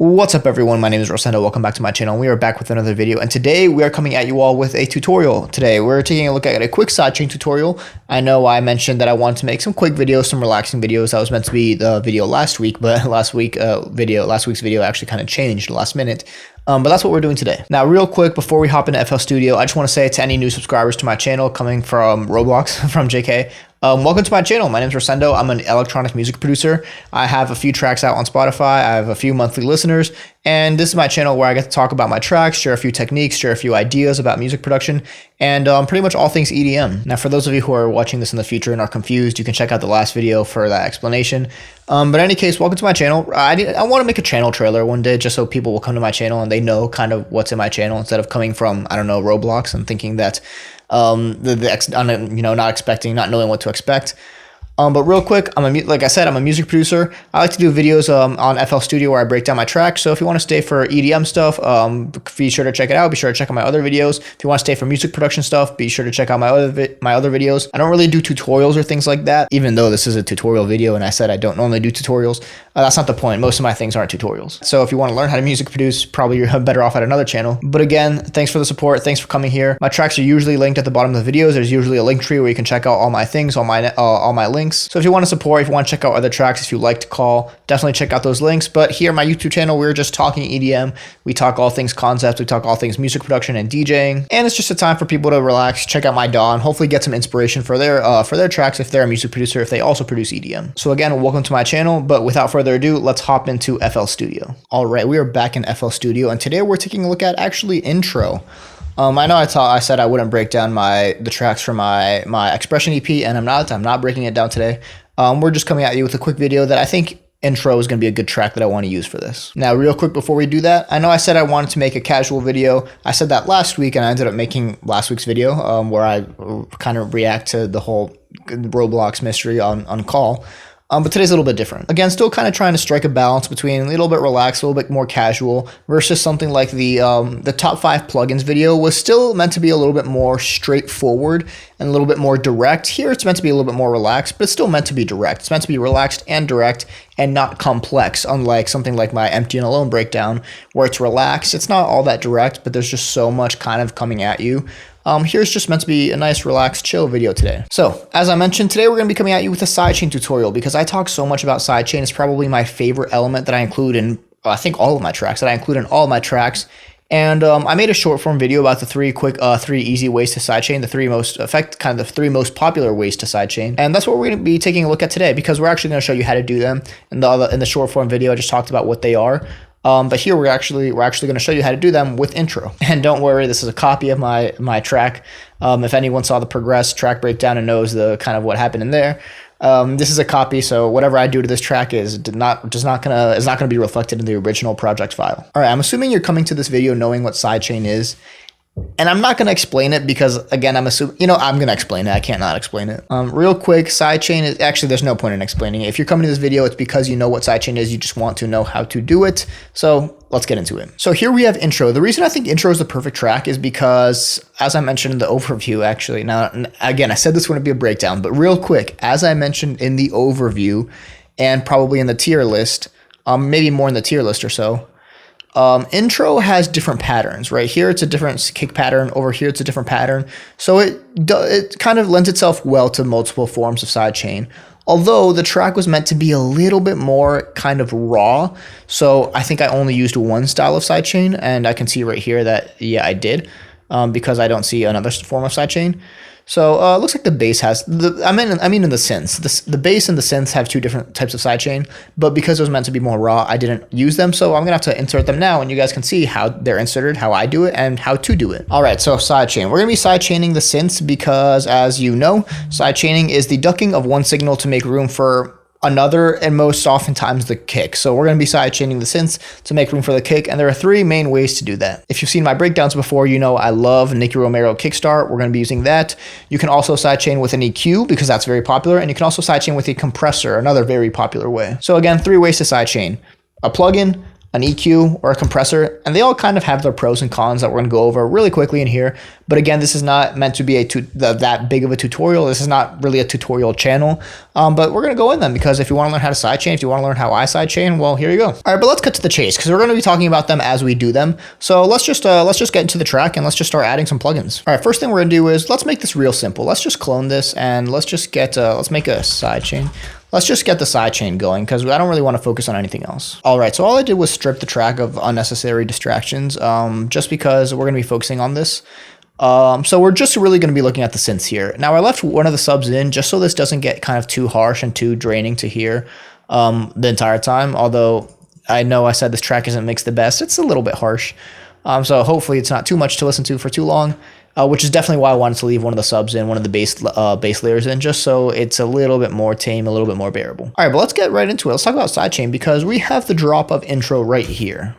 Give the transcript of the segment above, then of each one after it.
What's up everyone, my name is Rosendo, welcome back to my channel. We are back with another video and today we are coming at you all with a tutorial. Today we're taking a look at a quick sidechain tutorial. I know I mentioned that I wanted to make some quick videos, some relaxing videos. That was meant to be the video last week, but last week's video actually kind of changed last minute. But that's what we're doing today. Now, real quick, before we hop into FL Studio, I just want to say to any new subscribers to my channel coming from Roblox, from JK, welcome to my channel. My name is Rosendo. I'm an electronic music producer. I have a few tracks out on Spotify. I have a few monthly listeners, and this is my channel where I get to talk about my tracks, share a few techniques, share a few ideas about music production, and pretty much all things EDM. Now, for those of you who are watching this in the future and are confused, you can check out the last video for that explanation. But in any case, welcome to my channel. I want to make a channel trailer one day just so people will come to my channel and they know kind of what's in my channel instead of coming from, I don't know, Roblox and thinking that, not knowing what to expect. But real quick, like I said, I'm a music producer. I like to do videos on FL Studio where I break down my tracks. So if you want to stay for EDM stuff, be sure to check it out. Be sure to check out my other videos. If you want to stay for music production stuff, be sure to check out my other videos. I don't really do tutorials or things like that, even though this is a tutorial video and I said I don't normally do tutorials. That's not the point. Most of my things aren't tutorials. So if you want to learn how to music produce, probably you're better off at another channel. But again, thanks for the support. Thanks for coming here. My tracks are usually linked at the bottom of the videos. There's usually a link tree where you can check out all my things, all my links. So if you want to support, if you want to check out other tracks, if you like to call, definitely check out those links. But here on my YouTube channel, we're just talking EDM. We talk all things concepts. We talk all things music production and DJing. And it's just a time for people to relax, check out my DAW, and hopefully get some inspiration for their tracks if they're a music producer, if they also produce EDM. So again, welcome to my channel. But without further ado, let's hop into FL Studio. All right, we are back in FL Studio, and today we're taking a look at actually intro. I know I said I wouldn't break down the tracks for my Expression EP, and I'm not breaking it down today. We're just coming at you with a quick video that I think intro is going to be a good track that I want to use for this. Now, real quick before we do that, I know I said I wanted to make a casual video. I said that last week, and I ended up making last week's video where I kind of react to the whole Roblox mystery on call. But today's a little bit different. Again, still kind of trying to strike a balance between a little bit relaxed, a little bit more casual, versus something like the top 5 plugins video was still meant to be a little bit more straightforward and a little bit more direct. Here it's meant to be a little bit more relaxed, but it's still meant to be direct. It's meant to be relaxed and direct and not complex, unlike something like my Empty and Alone breakdown where it's relaxed. It's not all that direct, but there's just so much kind of coming at you. Here's just meant to be a nice, relaxed, chill video today. So, as I mentioned, today we're going to be coming at you with a sidechain tutorial because I talk so much about sidechain. It's probably my favorite element that I include in, I think, all of my tracks, And I made a short form video about the three easy ways to sidechain, the three most popular ways to sidechain. And that's what we're going to be taking a look at today because we're actually going to show you how to do them. In the short form video, I just talked about what they are. But here we're actually going to show you how to do them with intro. And don't worry, this is a copy of my track. If anyone saw the Progress track breakdown and knows the kind of what happened in there, this is a copy. So whatever I do to this track is not gonna be reflected in the original project file. All right, I'm assuming you're coming to this video knowing what sidechain is. And I'm not going to explain it because, again, I'm going to explain it. I can't not explain it. Real quick, sidechain is actually, there's no point in explaining it. If you're coming to this video, it's because you know what sidechain is. You just want to know how to do it. So let's get into it. So here we have intro. The reason I think intro is the perfect track is because, as I mentioned in the overview, actually, now, again, I said this wouldn't be a breakdown, but real quick, as I mentioned in the overview and probably in the tier list, maybe more in the tier list or so, intro has different patterns. Right here it's a different kick pattern, over here it's a different pattern, so it kind of lends itself well to multiple forms of sidechain, although the track was meant to be a little bit more kind of raw, so I think I only used one style of sidechain, and I can see right here that yeah, I did, because I don't see another form of sidechain. So it looks like the bass has, in the synths. The bass and the synths have two different types of sidechain, but because it was meant to be more raw, I didn't use them. So I'm going to have to insert them now, and you guys can see how they're inserted, how I do it, and how to do it. All right, so sidechain. We're going to be sidechaining the synths because, as you know, sidechaining is the ducking of one signal to make room for another, and most oftentimes the kick. So we're going to be sidechaining the synths to make room for the kick, and there are 3 main ways to do that. If you've seen my breakdowns before, you know I love Nicky Romero kickstart. We're going to be using that. You can also sidechain with an EQ because that's very popular, and you can also sidechain with a compressor, another very popular way. So again, 3 ways to sidechain: a plugin, an EQ, or a compressor, and they all kind of have their pros and cons that we're going to go over really quickly in here. But again, this is not meant to be that big of a tutorial. This is not really a tutorial channel, but we're going to go in them because if you want to learn how to sidechain, if you want to learn how I sidechain, well, here you go. All right, but let's cut to the chase because we're going to be talking about them as we do them. So let's just get into the track and let's just start adding some plugins. All right, first thing we're going to do is let's make this real simple. Let's just clone this and let's just get let's make a sidechain. Let's just get the sidechain going because I don't really want to focus on anything else. All right, so all I did was strip the track of unnecessary distractions just because we're going to be focusing on this. So we're just really going to be looking at the synths here. Now I left one of the subs in just so this doesn't get kind of too harsh and too draining to hear the entire time. Although I know I said this track isn't mixed the best. It's a little bit harsh. So hopefully it's not too much to listen to for too long. Which is definitely why I wanted to leave one of the subs in, one of the bass layers in, just so it's a little bit more tame, a little bit more bearable. All right, but let's get right into it. Let's talk about sidechain because we have the drop of intro right here.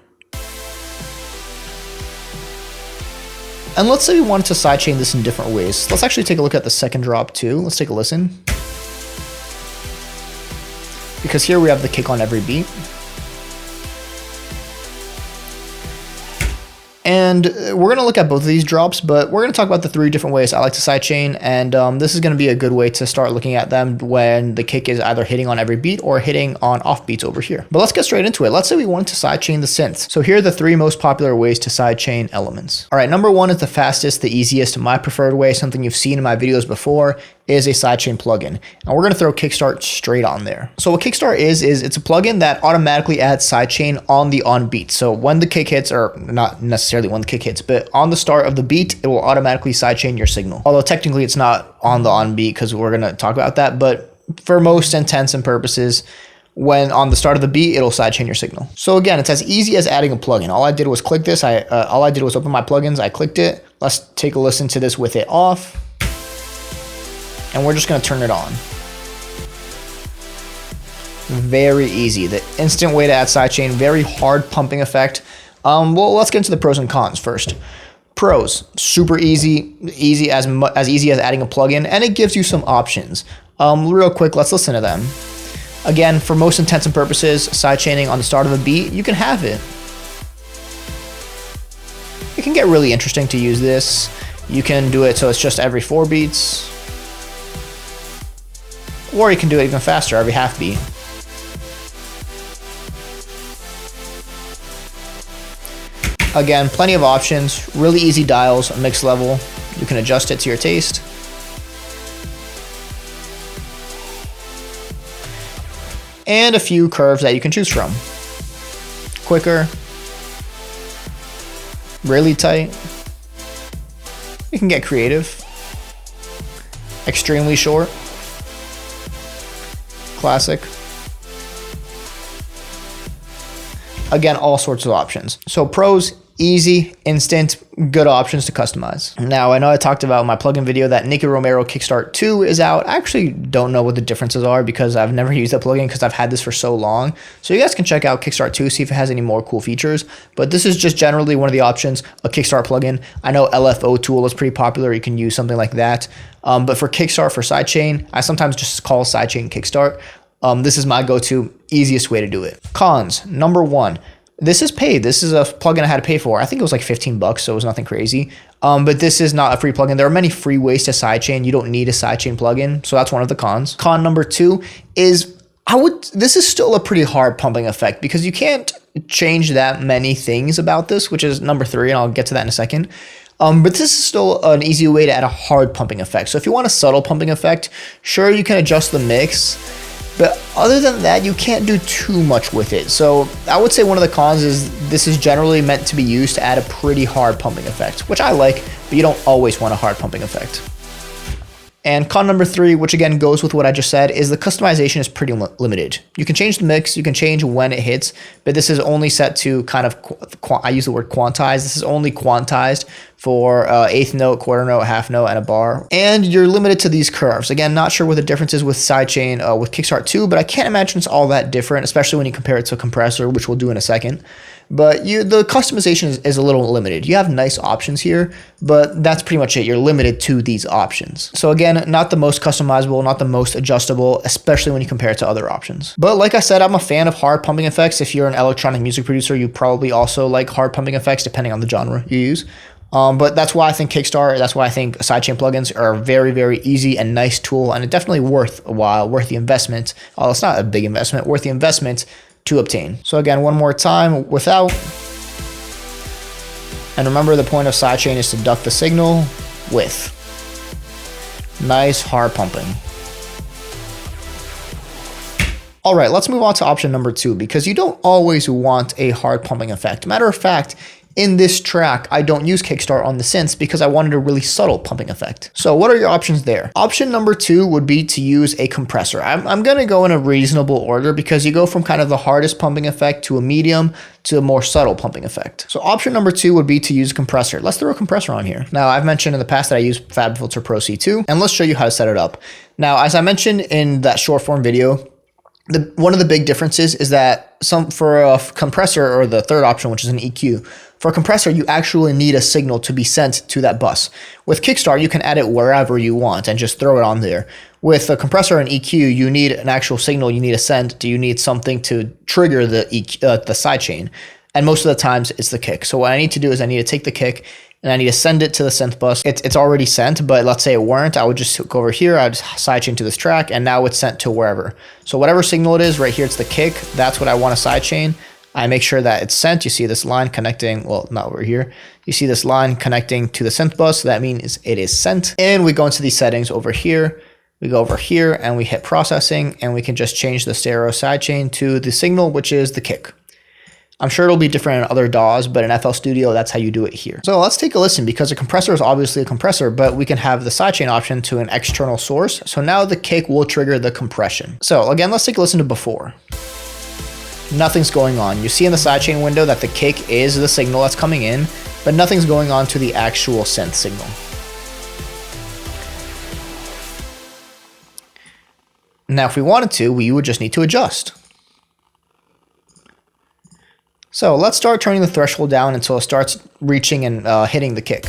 And let's say we wanted to sidechain this in different ways. Let's actually take a look at the second drop too. Let's take a listen. Because here we have the kick on every beat. And we're going to look at both of these drops, but we're going to talk about the 3 different ways I like to sidechain, and this is going to be a good way to start looking at them when the kick is either hitting on every beat or hitting on off beats over here. But let's get straight into it. Let's say we want to sidechain the synths. So here are the 3 most popular ways to sidechain elements. All right, number 1 is the fastest, the easiest, my preferred way, something you've seen in my videos before, is a sidechain plugin. And we're going to throw Kickstart straight on there. So what Kickstart is it's a plugin that automatically adds sidechain on the on beat. So when the kick hits, or not necessarily when the kick hits, but on the start of the beat, it will automatically sidechain your signal. Although technically it's not on the on beat because we're going to talk about that, but for most intents and purposes, when on the start of the beat, it'll sidechain your signal. So again, it's as easy as adding a plugin. All I did was click this. All I did was open my plugins. I clicked it. Let's take a listen to this with it off. And we're just going to turn it on. Very easy. The instant way to add sidechain, very hard pumping effect. Well, let's get into the pros and cons first. Pros, super easy, as easy as adding a plugin, and it gives you some options. Real quick, let's listen to them. Again, for most intents and purposes, sidechaining on the start of a beat, you can have it. It can get really interesting to use this. You can do it so it's just every 4 beats. Or you can do it even faster, every half beat. Again, plenty of options, really easy dials, mix level. You can adjust it to your taste. And a few curves that you can choose from. Quicker, really tight. You can get creative. Extremely short. Classic. Again, all sorts of options. So pros, easy, instant, good options to customize. Now, I know I talked about in my plugin video that Nicky Romero Kickstart 2 is out. I actually don't know what the differences are because I've never used that plugin because I've had this for so long. So you guys can check out Kickstart 2, see if it has any more cool features. But this is just generally one of the options, a Kickstart plugin. I know LFO tool is pretty popular. You can use something like that. But for Kickstart, for sidechain, I sometimes just call sidechain Kickstart. This is my go-to easiest way to do it. Cons, number 1. This is paid. This is a plugin I had to pay for. I think it was like 15 bucks, so it was nothing crazy. But this is not a free plugin. There are many free ways to sidechain. You don't need a sidechain plugin, so that's one of the cons. Con number 2 is this is still a pretty hard pumping effect because you can't change that many things about this, which is number 3, and I'll get to that in a second. But this is still an easy way to add a hard pumping effect. So if you want a subtle pumping effect, sure, you can adjust the mix. But other than that, you can't do too much with it. So I would say one of the cons is this is generally meant to be used to add a pretty hard pumping effect, which I like, but you don't always want a hard pumping effect. And con number 3, which again goes with what I just said, is the customization is pretty limited. You can change the mix, you can change when it hits, but this is only set to kind of, I use the word quantize, this is only quantized for eighth note, quarter note, half note, and a bar. And you're limited to these curves. Again, not sure what the difference is with Sidechain with Kickstart 2, but I can't imagine it's all that different, especially when you compare it to a compressor, which we'll do in a second. But the customization is a little limited. You have nice options here, but that's pretty much it. You're limited to these options. So again, not the most customizable, not the most adjustable, especially when you compare it to other options. But like I said, I'm a fan of hard pumping effects. If you're an electronic music producer, you probably also like hard pumping effects, depending on the genre you use. But that's why I think Kickstarter, that's why I think Sidechain plugins are a very, very easy and nice tool, and it's definitely worth a while, worth the investment. Although it's not a big investment, worth the investment to obtain. So again, one more time, without. And remember, the point of Sidechain is to duct the signal with. Nice hard pumping. All right, let's move on to option number 2, because you don't always want a hard pumping effect. Matter of fact, in this track, I don't use Kickstart on the synths because I wanted a really subtle pumping effect. So what are your options there? Option number 2 would be to use a compressor. I'm going to go in a reasonable order because you go from kind of the hardest pumping effect to a medium to a more subtle pumping effect. So option number 2 would be to use a compressor. Let's throw a compressor on here. Now, I've mentioned in the past that I use FabFilter Pro C2, and let's show you how to set it up. Now, as I mentioned in that short form video, one of the big differences is that for a compressor, or the third option, which is an EQ, for a compressor, you actually need a signal to be sent to that bus. With Kickstart, you can add it wherever you want and just throw it on there. With a compressor and EQ, you need an actual signal, you need a send, you need something to trigger the sidechain. And most of the times, it's the kick. So what I need to do is I need to take the kick and I need to send it to the synth bus. It's already sent, but let's say it weren't. I would just go over here, I'd sidechain to this track, and now it's sent to wherever. So whatever signal it is, right here, it's the kick. That's what I want to sidechain. I make sure that it's sent. You see this line connecting, well, not over here. You see this line connecting to the synth bus. So that means it is sent. And we go into these settings over here. We go over here and we hit processing, and we can just change the stereo sidechain to the signal, which is the kick. I'm sure it'll be different in other DAWs, but in FL Studio, that's how you do it here. So let's take a listen, because a compressor is obviously a compressor, but we can have the sidechain option to an external source. So now the kick will trigger the compression. So again, let's take a listen to before. Nothing's going on. You see in the sidechain window that the kick is the signal that's coming in, but nothing's going on to the actual synth signal. Now, if we wanted to, we would just need to adjust. So let's start turning the threshold down until it starts reaching and hitting the kick.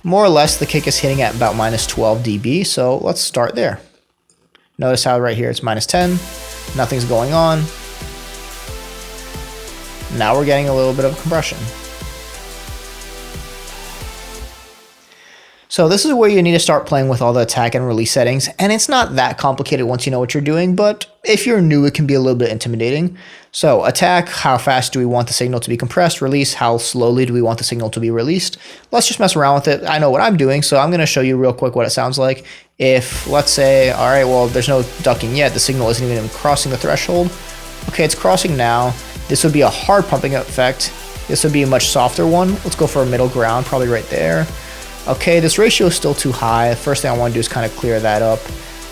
More or less, the kick is hitting at about minus 12 dB, so let's start there. Notice how right here it's minus 10, nothing's going on. Now we're getting a little bit of compression. So this is where you need to start playing with all the attack and release settings, and it's not that complicated once you know what you're doing, but if you're new, it can be a little bit intimidating. So attack, how fast do we want the signal to be compressed? Release, how slowly do we want the signal to be released? Let's just mess around with it. I know what I'm doing, so I'm going to show you real quick what it sounds like. If, let's say, all right, well, there's no ducking yet, the signal isn't even crossing the threshold. Okay, it's crossing now. This would be a hard pumping effect. This would be a much softer one. Let's go for a middle ground, probably right there. Okay, this ratio is still too high. First thing I want to do is kind of clear that up.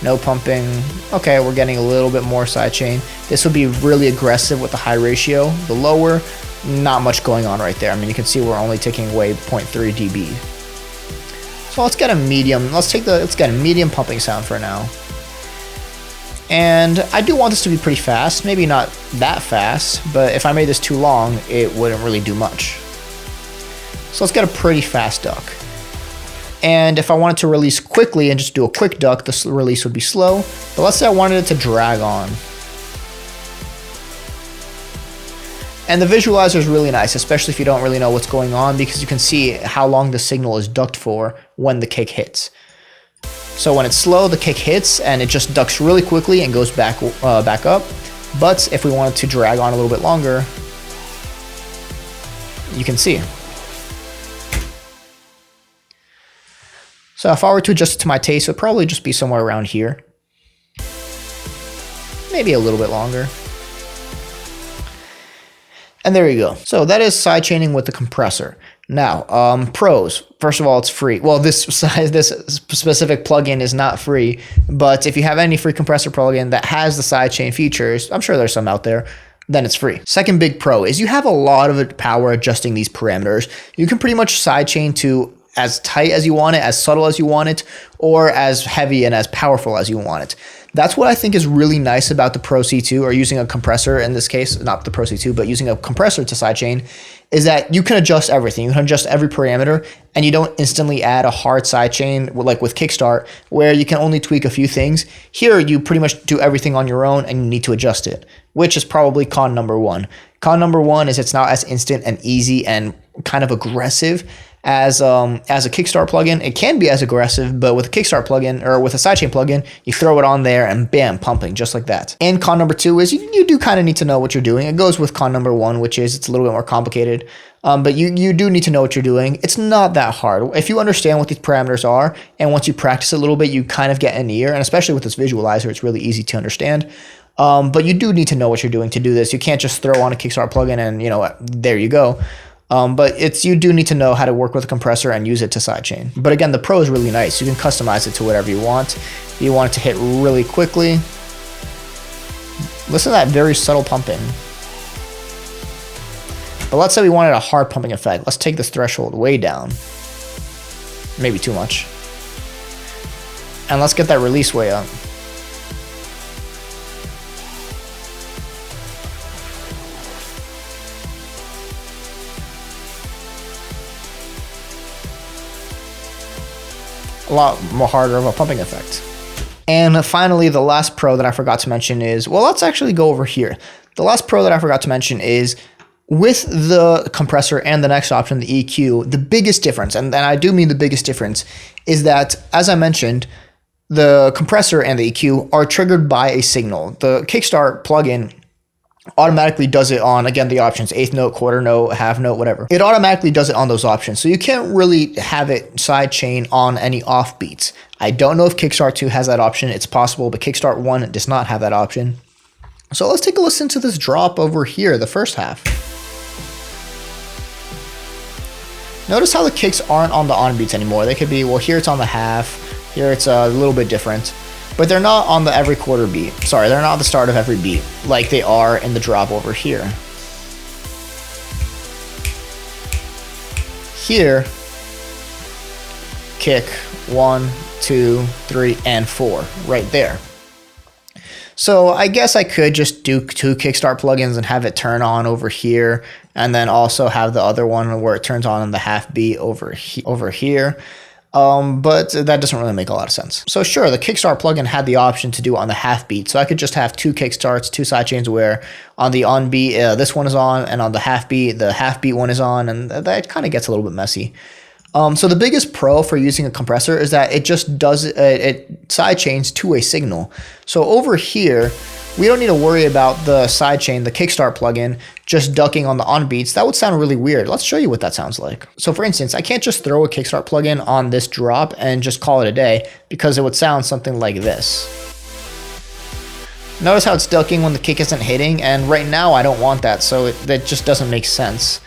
No pumping. Okay, we're getting a little bit more sidechain. This would be really aggressive with the high ratio. The lower, not much going on right there. I mean, you can see we're only taking away 0.3 dB. So let's get a medium. Let's get a medium pumping sound for now. And I do want this to be pretty fast. Maybe not that fast, but if I made this too long, it wouldn't really do much. So let's get a pretty fast duck. And if I wanted to release quickly and just do a quick duck, the release would be slow. But let's say I wanted it to drag on. And the visualizer is really nice, especially if you don't really know what's going on, because you can see how long the signal is ducked for when the kick hits. So when it's slow, the kick hits and it just ducks really quickly and goes back up. But if we wanted to drag on a little bit longer, you can see. So if I were to adjust it to my taste, it would probably just be somewhere around here. Maybe a little bit longer. And there you go. So that is sidechaining with the compressor. Now, pros. First of all, it's free. Well, this specific plugin is not free, but if you have any free compressor plugin that has the sidechain features, I'm sure there's some out there, then it's free. Second big pro is you have a lot of power adjusting these parameters. You can pretty much sidechain to as tight as you want it, as subtle as you want it, or as heavy and as powerful as you want it. That's what I think is really nice about the Pro C2, or using a compressor in this case, not the Pro C2, but using a compressor to sidechain, is that you can adjust everything. You can adjust every parameter, and you don't instantly add a hard sidechain like with Kickstart, where you can only tweak a few things. Here, you pretty much do everything on your own, and you need to adjust it, which is probably con number one. Con number one is it's not as instant and easy and kind of aggressive as a Kickstart plugin. It can be as aggressive, but with a Kickstart plugin or with a Sidechain plugin, you throw it on there and bam, pumping just like that. And con number two is you do kind of need to know what you're doing. It goes with con number one, which is it's a little bit more complicated. But you do need to know what you're doing. It's not that hard. If you understand what these parameters are, and once you practice a little bit, you kind of get an ear, and especially with this visualizer, it's really easy to understand. But you do need to know what you're doing to do this. You can't just throw on a Kickstart plugin and, there you go. But you do need to know how to work with a compressor and use it to sidechain. But again, the Pro is really nice. You can customize it to whatever you want. If you want it to hit really quickly, listen to that very subtle pumping. But let's say we wanted a hard pumping effect. Let's take this threshold way down. Maybe too much. And let's get that release way up. A lot more harder of a pumping effect. And finally, the last pro that I forgot to mention is, well, let's actually go over here. The last pro that I forgot to mention is with the compressor and the next option, the EQ, the biggest difference, and I do mean the biggest difference, is that, as I mentioned, the compressor and the EQ are triggered by a signal. The Kickstart plugin automatically does it on, again, the options, eighth note, quarter note, half note, whatever. It automatically does it on those options. So you can't really have it sidechain on any offbeats. I don't know if Kickstart 2 has that option. It's possible, but Kickstart 1 does not have that option. So let's take a listen to this drop over here, the first half. Notice how the kicks aren't on the on beats anymore. They could be, well, here it's on the half, here it's a little bit different. But they're not on the every quarter beat. Sorry, they're not the start of every beat like they are in the drop over here. Here, kick 1, 2, 3, and 4 right there. So I guess I could just do 2 Kickstart plugins and have it turn on over here, and then also have the other one where it turns on in the half beat over here. But that doesn't really make a lot of sense. So sure, the Kickstart plugin had the option to do it on the half beat. So I could just have 2 Kickstarts, 2 sidechains where on the on beat, this one is on, and on the half beat one is on, and that kind of gets a little bit messy. So the biggest pro for using a compressor is that it just does, it sidechains to a signal. So over here, we don't need to worry about the sidechain, the Kickstart plugin, just ducking on the on beats. That would sound really weird. Let's show you what that sounds like. So for instance, I can't just throw a Kickstart plugin on this drop and just call it a day, because it would sound something like this. Notice how it's ducking when the kick isn't hitting, and right now I don't want that, so that just doesn't make sense.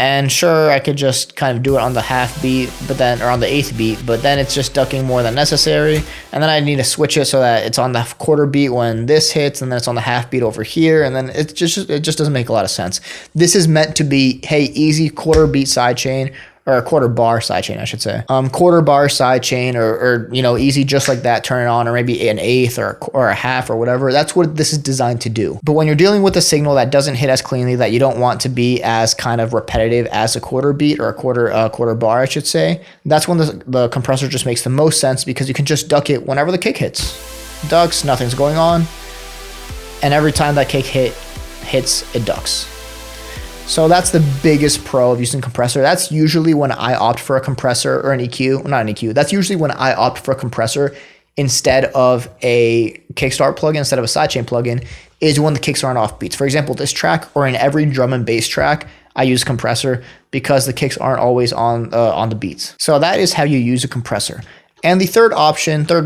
And sure, I could just kind of do it on the half beat, or on the eighth beat, but then it's just ducking more than necessary. And then I need to switch it so that it's on the quarter beat when this hits, and then it's on the half beat over here, and then it just doesn't make a lot of sense. This is meant to be, hey, easy quarter beat sidechain, or a quarter bar sidechain, I should say. Quarter bar sidechain, or easy just like that, turn it on, or maybe an eighth or a half or whatever. That's what this is designed to do. But when you're dealing with a signal that doesn't hit as cleanly, that you don't want to be as kind of repetitive as a quarter beat or a quarter bar, I should say, that's when the compressor just makes the most sense, because you can just duck it whenever the kick hits. Ducks, nothing's going on, and every time that kick hits, it ducks. So that's the biggest pro of using compressor. That's usually when I opt for a compressor or an EQ, not an EQ. That's usually when I opt for a compressor instead of a Kickstart plugin, instead of a Sidechain plugin, is when the kicks are on off beats. For example, this track, or in every drum and bass track, I use compressor because the kicks aren't always on the beats. So that is how you use a compressor. And the third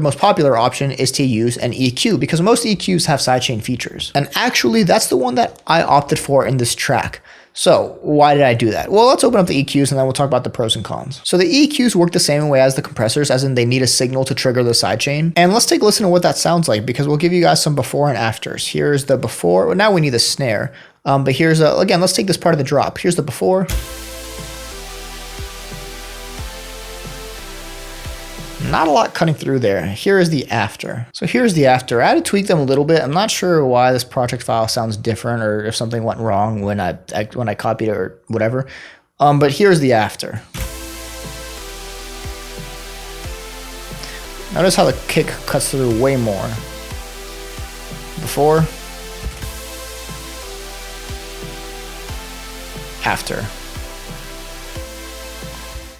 most popular option, is to use an EQ, because most EQs have sidechain features. And actually, that's the one that I opted for in this track. So why did I do that? Well, let's open up the EQs and then we'll talk about the pros and cons. So the EQs work the same way as the compressors, as in they need a signal to trigger the sidechain. And let's take a listen to what that sounds like, because we'll give you guys some before and afters. Here's the before. Now we need the snare. But here's again, let's take this part of the drop. Here's the before. Not a lot cutting through there. Here is the after. So here's the after. I had to tweak them a little bit. I'm not sure why this project file sounds different or if something went wrong when I copied it or whatever. But here's the after. Notice how the kick cuts through way more. Before. After.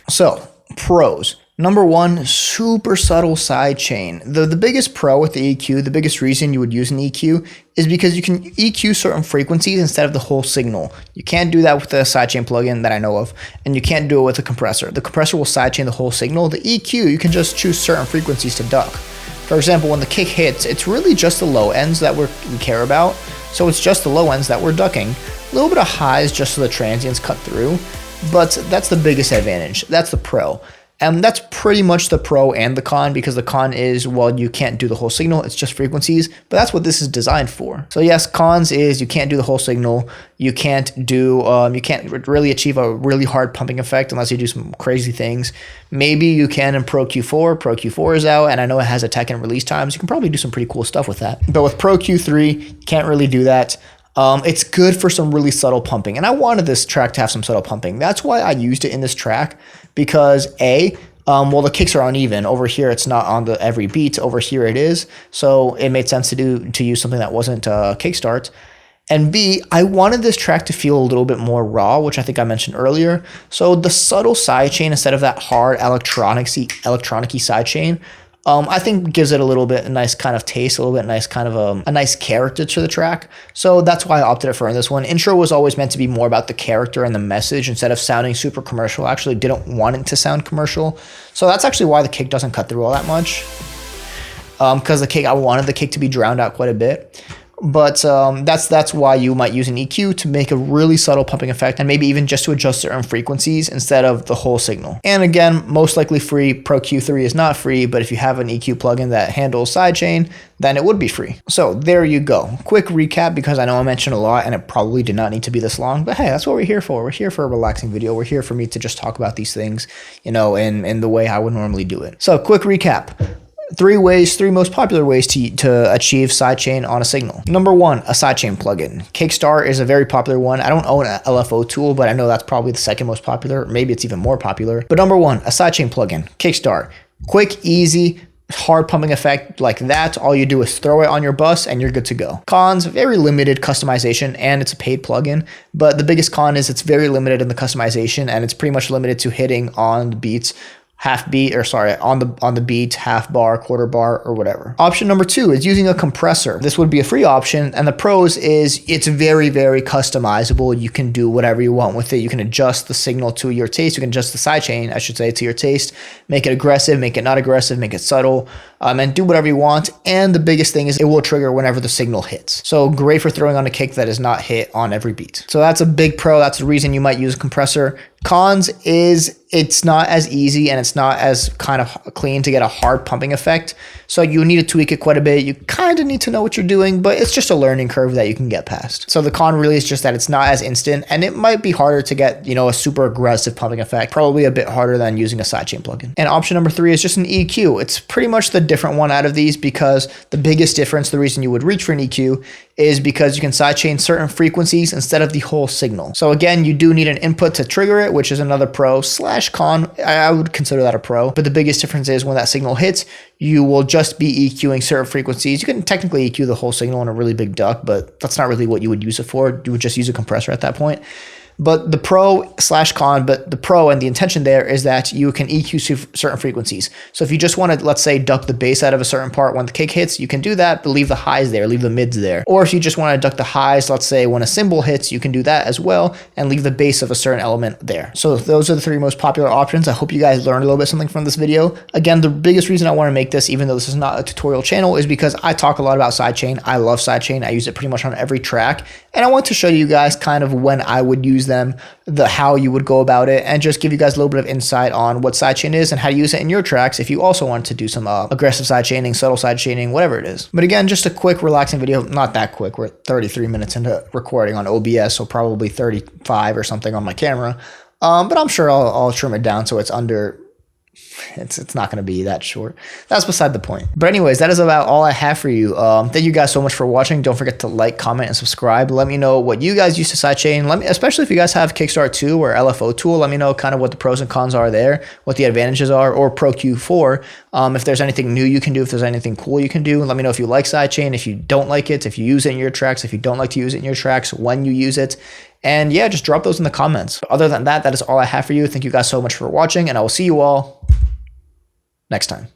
So, pros. Number one, super subtle sidechain. The biggest pro with the EQ, the biggest reason you would use an EQ is because you can EQ certain frequencies instead of the whole signal. You can't do that with the sidechain plugin that I know of, and you can't do it with a compressor. The compressor will sidechain the whole signal. The EQ, you can just choose certain frequencies to duck. For example, when the kick hits, it's really just the low ends that we care about. So it's just the low ends that we're ducking. A little bit of highs just so the transients cut through, but that's the biggest advantage. That's the pro. And that's pretty much the pro and the con, because the con is, well, you can't do the whole signal, it's just frequencies, but that's what this is designed for. So yes, cons is you can't do the whole signal, you can't really achieve a really hard pumping effect unless you do some crazy things. Maybe you can in Pro Q4. Pro Q4 is out, and I know it has attack and release times. You can probably do some pretty cool stuff with that. But with Pro Q3, can't really do that. It's good for some really subtle pumping, and I wanted this track to have some subtle pumping. That's why I used it in this track, because well, the kicks are uneven. Over here, it's not on every beat. Over here, it is. So it made sense to use something that wasn't kickstart. And B, I wanted this track to feel a little bit more raw, which I think I mentioned earlier. So the subtle sidechain instead of that hard electronic-y sidechain, I think gives it a little bit a nice kind of taste, a little bit nice kind of a nice character to the track. So that's why I opted for this one. Intro was always meant to be more about the character and the message instead of sounding super commercial. I actually didn't want it to sound commercial. So that's actually why the kick doesn't cut through all that much. Because I wanted the kick to be drowned out quite a bit. But that's why you might use an EQ to make a really subtle pumping effect, and maybe even just to adjust certain frequencies instead of the whole signal. And again, most likely free. Pro Q3 is not free, but if you have an EQ plugin that handles sidechain, then it would be free. So there you go. Quick recap, because I know I mentioned a lot and it probably did not need to be this long, but hey, that's what we're here for. We're here for a relaxing video. We're here for me to just talk about these things, in the way I would normally do it. So quick recap. Three most popular ways to achieve sidechain on a signal. Number one, a sidechain plugin. Kickstar is a very popular one. I don't own an LFO tool, but I know that's probably the second most popular. Maybe it's even more popular. But number one, a sidechain plugin. Kickstar. Quick, easy, hard pumping effect like that. All you do is throw it on your bus and you're good to go. Cons, very limited customization, and it's a paid plugin. But the biggest con is it's very limited in the customization, and it's pretty much limited to hitting on the beats on the beat, half bar, quarter bar, or whatever. Option number two is using a compressor. This would be a free option, and the pros is it's very, very customizable. You can do whatever you want with it. You can adjust the signal to your taste. You can adjust the sidechain, I should say, to your taste. Make it aggressive, make it not aggressive, make it subtle, and do whatever you want. And the biggest thing is it will trigger whenever the signal hits. So great for throwing on a kick that is not hit on every beat. So that's a big pro. That's the reason you might use a compressor. Cons is it's not as easy and it's not as kind of clean to get a hard pumping effect. So you need to tweak it quite a bit. You kind of need to know what you're doing, but it's just a learning curve that you can get past. So the con really is just that it's not as instant, and it might be harder to get, a super aggressive pumping effect, probably a bit harder than using a sidechain plugin. And option number three is just an EQ. It's pretty much the different one out of these, because the biggest difference, the reason you would reach for an EQ is because you can sidechain certain frequencies instead of the whole signal. So again, you do need an input to trigger it, which is another pro/con. I would consider that a pro. But the biggest difference is when that signal hits, you will just be EQing certain frequencies. You can technically EQ the whole signal in a really big duck, but that's not really what you would use it for. You would just use a compressor at that point. But the pro/con, but the pro and the intention there is that you can EQ certain frequencies. So if you just want to, let's say, duck the bass out of a certain part when the kick hits, you can do that, but leave the highs there, leave the mids there. Or if you just want to duck the highs, let's say when a cymbal hits, you can do that as well and leave the bass of a certain element there. So those are the three most popular options. I hope you guys learned a little bit something from this video. Again, the biggest reason I want to make this, even though this is not a tutorial channel, is because I talk a lot about sidechain. I love sidechain. I use it pretty much on every track. And I want to show you guys kind of when I would use use them, how you would go about it, and just give you guys a little bit of insight on what sidechain is and how to use it in your tracks if you also want to do some aggressive sidechaining, subtle sidechaining, whatever it is. But again, just a quick, relaxing video. Not that quick. We're 33 minutes into recording on OBS, so probably 35 or something on my camera. But I'm sure I'll trim it down so it's under. It's not going to be that short. That's beside the point. But anyways, that is about all I have for you. Thank you guys so much for watching. Don't forget to like, comment, and subscribe. Let me know what you guys use to sidechain. especially if you guys have Kickstart 2 or LFO tool, let me know kind of what the pros and cons are there, what the advantages are, or Pro Q4. If there's anything new you can do, if there's anything cool you can do, let me know if you like sidechain, if you don't like it, if you use it in your tracks, if you don't like to use it in your tracks, when you use it. And yeah, just drop those in the comments. Other than that, that is all I have for you. Thank you guys so much for watching, and I will see you all next time.